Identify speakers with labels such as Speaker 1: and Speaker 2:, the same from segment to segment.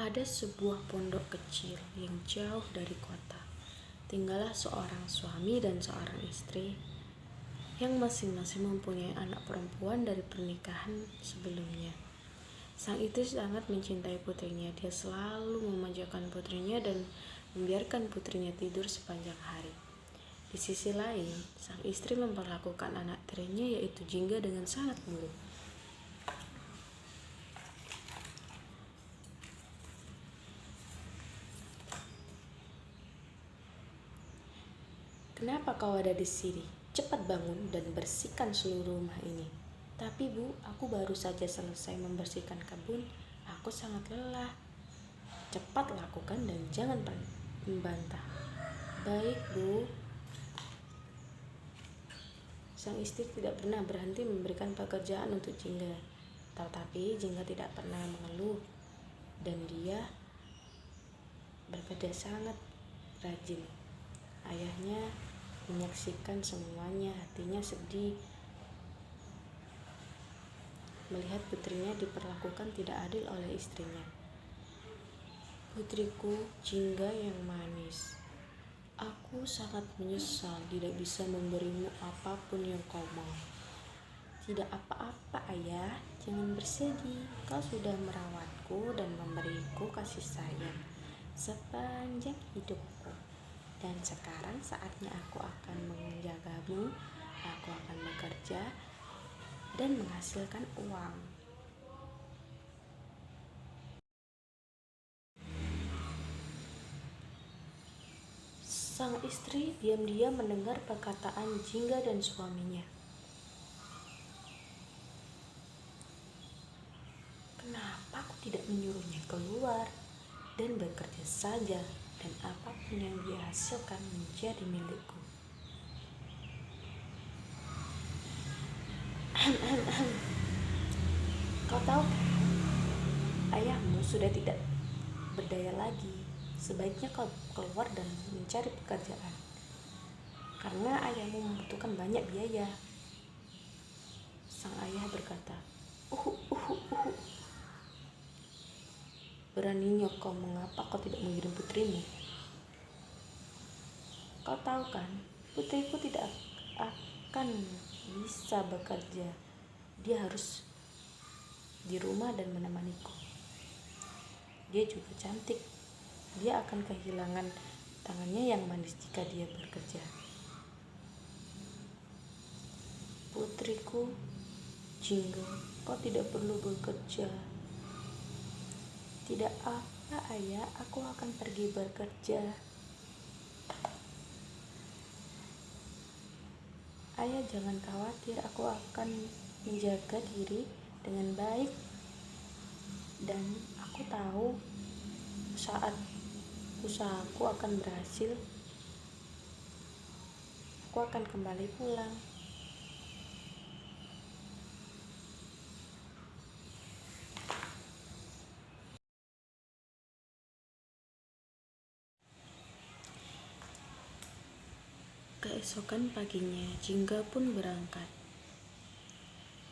Speaker 1: Ada sebuah pondok kecil yang jauh dari kota. Tinggallah seorang suami dan seorang istri yang masing-masing mempunyai anak perempuan dari pernikahan sebelumnya. Sang istri sangat mencintai putrinya. Dia selalu memanjakan putrinya dan membiarkan putrinya tidur sepanjang hari. Di sisi lain, sang istri memperlakukan anak tirinya yaitu Jingga dengan sangat buruk. "Kenapa kau ada di sini? Cepat bangun dan bersihkan seluruh rumah ini." "Tapi Bu, aku baru saja selesai membersihkan kebun. Aku sangat lelah." "Cepat lakukan dan jangan membantah." "Baik, Bu." Sang istri tidak pernah berhenti memberikan pekerjaan untuk Jingga. Tetapi Jingga tidak pernah mengeluh dan dia bekerja sangat rajin. Ayahnya menyaksikan semuanya, hatinya sedih melihat putrinya diperlakukan tidak adil oleh istrinya. "Putriku, Jingga yang manis, aku sangat menyesal tidak bisa memberimu apapun yang kau mau." "Tidak apa-apa, Ayah. Jangan bersedih. Kau sudah merawatku dan memberiku kasih sayang sepanjang hidupku. Dan sekarang saatnya aku akan menjagamu. Aku akan bekerja dan menghasilkan uang." Sang istri diam-diam mendengar perkataan Jingga dan suaminya. Kenapa aku tidak menyuruhnya keluar dan bekerja saja, dan apapun yang dia hasilkan menjadi milikku? Kau tahu kan, ayahmu sudah tidak berdaya lagi. Sebaiknya kau keluar dan mencari pekerjaan, karena ayahmu membutuhkan banyak biaya. Sang ayah berkata, "Beraninya kau, mengapa kau tidak mengirim putrimu? Kau tahu kan, putriku tidak akan bisa bekerja. Dia harus di rumah dan menemaniku. Dia juga cantik. Dia akan kehilangan tangannya yang manis jika dia bekerja." "Putriku, Jingga, kau tidak perlu bekerja." "Tidak apa, Ayah, aku akan pergi bekerja." "Ayah, jangan khawatir, aku akan menjaga diri dengan baik. Dan aku tahu saat usahaku akan berhasil, aku akan kembali pulang." Keesokan paginya, Jingga pun berangkat.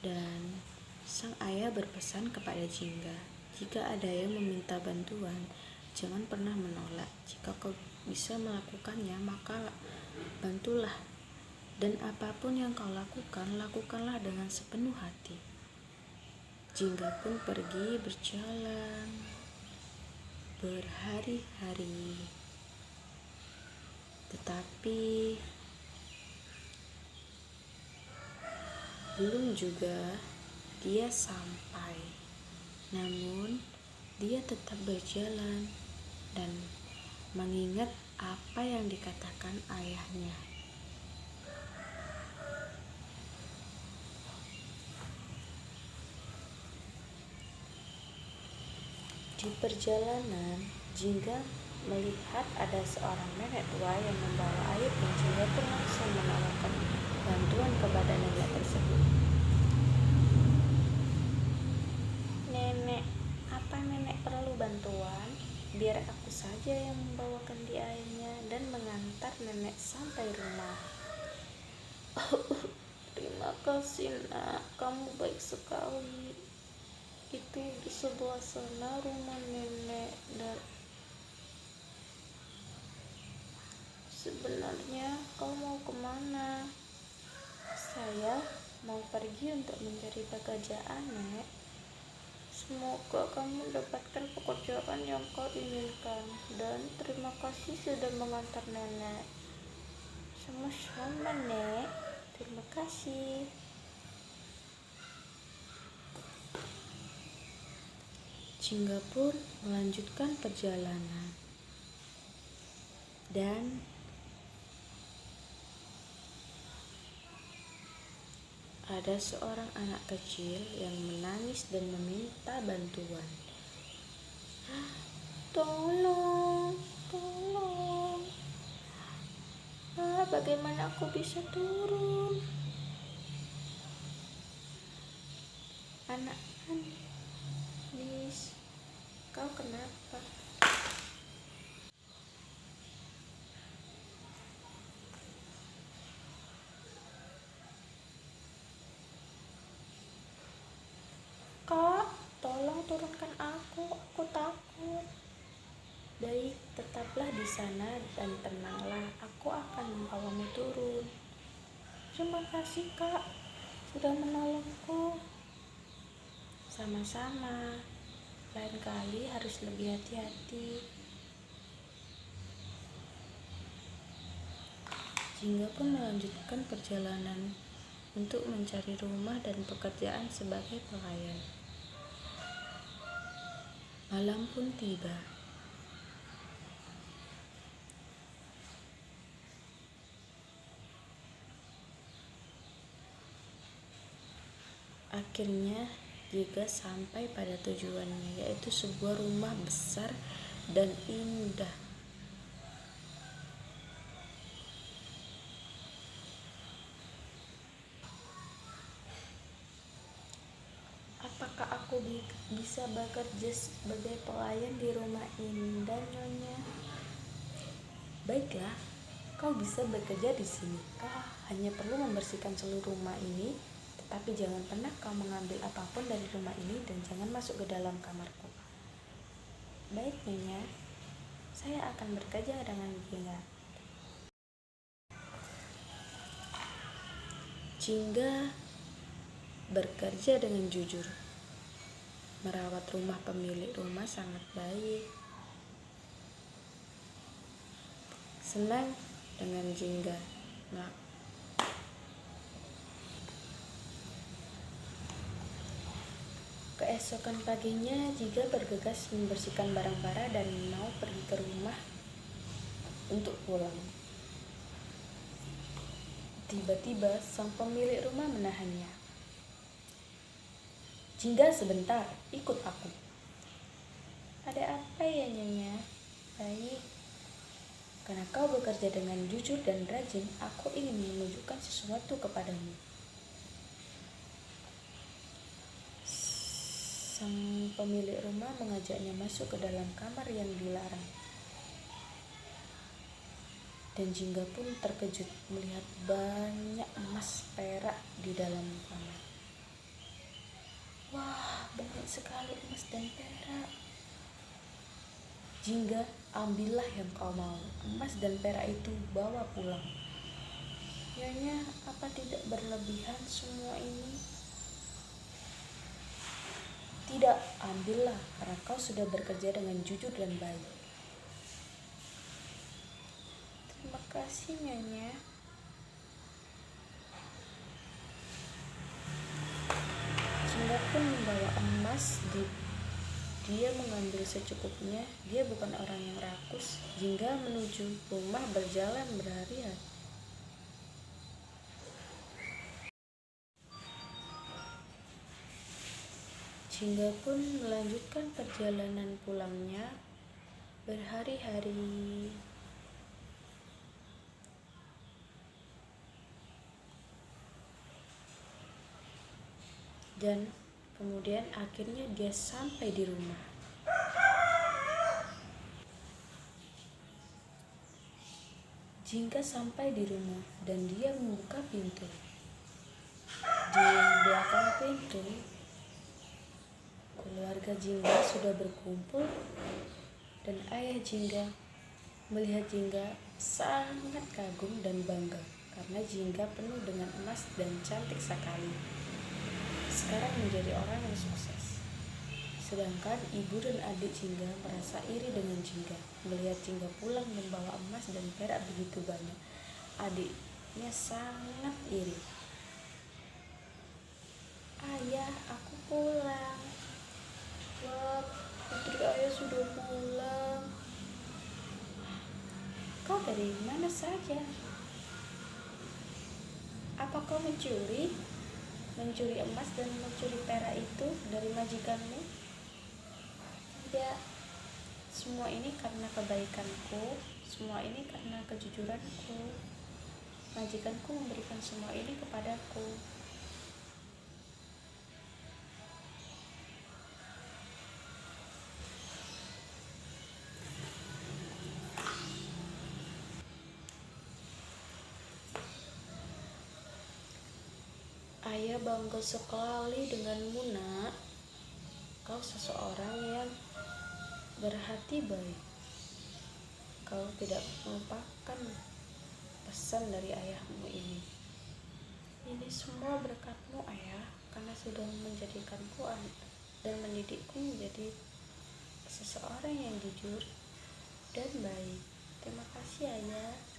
Speaker 1: Dan sang ayah berpesan kepada Jingga, "Jika ada yang meminta bantuan, jangan pernah menolak. Jika kau bisa melakukannya, maka bantulah. Dan apapun yang kau lakukan, lakukanlah dengan sepenuh hati." Jingga pun pergi berjalan berhari-hari. Tetapi belum juga dia sampai. Namun dia tetap berjalan dan mengingat apa yang dikatakan ayahnya. Di perjalanan, Jingga melihat ada seorang nenek tua yang membawa air, dan Jingga pun langsung menawarkan bantuan kepada nenek tersebut. "Nenek, apa nenek perlu bantuan? Biar aku saja yang membawakan di airnya dan mengantar nenek sampai rumah." "Terima kasih, Nak. Kamu baik sekali." Itu di sebelah sana rumah nenek. Dan sebenarnya kau mau kemana? Saya mau pergi untuk mencari pekerjaan, Nek. Semoga kamu mendapatkan pekerjaan yang kau inginkan. Dan terima kasih sudah mengantar nenek. Sama-sama, Nek. Terima kasih. Jingga pun melanjutkan perjalanan. Dan ada seorang anak kecil yang menangis dan meminta bantuan. Tolong, tolong. Bagaimana aku bisa turun? Anak manis, kau kenapa? Kak, tolong turunkan aku takut. Baik, tetaplah di sana dan tenanglah, aku akan membawamu turun. Terima kasih, Kak, sudah menolongku. Sama-sama, lain kali harus lebih hati-hati. Jingga pun melanjutkan perjalanan untuk mencari rumah dan pekerjaan sebagai pelayan. Malam pun tiba. Akhirnya Jingga sampai pada tujuannya, yaitu sebuah rumah besar dan indah. Apakah aku bisa bekerja sebagai pelayan di rumah indah, Nyonya? Baiklah, kau bisa bekerja di sini. Kau hanya perlu membersihkan seluruh rumah ini, tetapi jangan pernah kau mengambil apapun dari rumah ini dan jangan masuk ke dalam kamarku. Baik, Nyonya. Saya akan bekerja dengan Jingga. Jingga bekerja dengan jujur. Merawat rumah pemilik rumah sangat baik. Senang dengan Jingga. Keesokan paginya, Jingga bergegas membersihkan barang-barang dan mau pergi ke rumah untuk pulang. Tiba-tiba, sang pemilik rumah menahannya. Jingga, sebentar, ikut aku. Ada apa ya, Nyonya? Baik. Karena kau bekerja dengan jujur dan rajin, aku ingin menunjukkan sesuatu kepadamu. Sang pemilik rumah mengajaknya masuk ke dalam kamar yang dilarang. Dan Jingga pun terkejut melihat banyak emas perak di dalam kamar. Wah, banyak sekali emas dan perak. Jingga, ambillah yang kau mau. Emas dan perak itu bawa pulang. Nyonya, apa tidak berlebihan semua ini? Tidak, ambillah, karena kau sudah bekerja dengan jujur dan baik. Terima kasih, Nyonya. Jingga pun membawa emas. Dia mengambil secukupnya. Dia bukan orang yang rakus. Jingga menuju rumah berjalan berhari-hari. Jingga pun melanjutkan perjalanan pulangnya berhari-hari. Dan kemudian akhirnya dia sampai di rumah. Jingga sampai di rumah dan dia membuka pintu. Di belakang pintu, Keluarga Jingga sudah berkumpul dan ayah Jingga melihat Jingga sangat kagum dan bangga karena Jingga penuh dengan emas dan cantik sekali. Sekarang menjadi orang yang sukses. Sedangkan ibu dan adik Jingga merasa iri dengan Jingga. Melihat Jingga pulang membawa emas dan perak begitu banyak, adiknya sangat iri. Ayah, aku pulang. Wah, putri ayah sudah pulang. Kau dari mana saja? Apa kau mencuri emas dan mencuri perak itu dari majikanmu? Tidak, semua ini karena kebaikanku, semua ini karena kejujuranku. Majikanku memberikan semua ini kepadaku. Ayah bangga sekali denganmu, nak. Kau seseorang yang berhati baik. Kau tidak melupakan pesan dari ayahmu ini. Ini semua berkatmu, ayah, karena sudah menjadikanku dan mendidikku menjadi seseorang yang jujur dan baik. Terima kasih, ayah.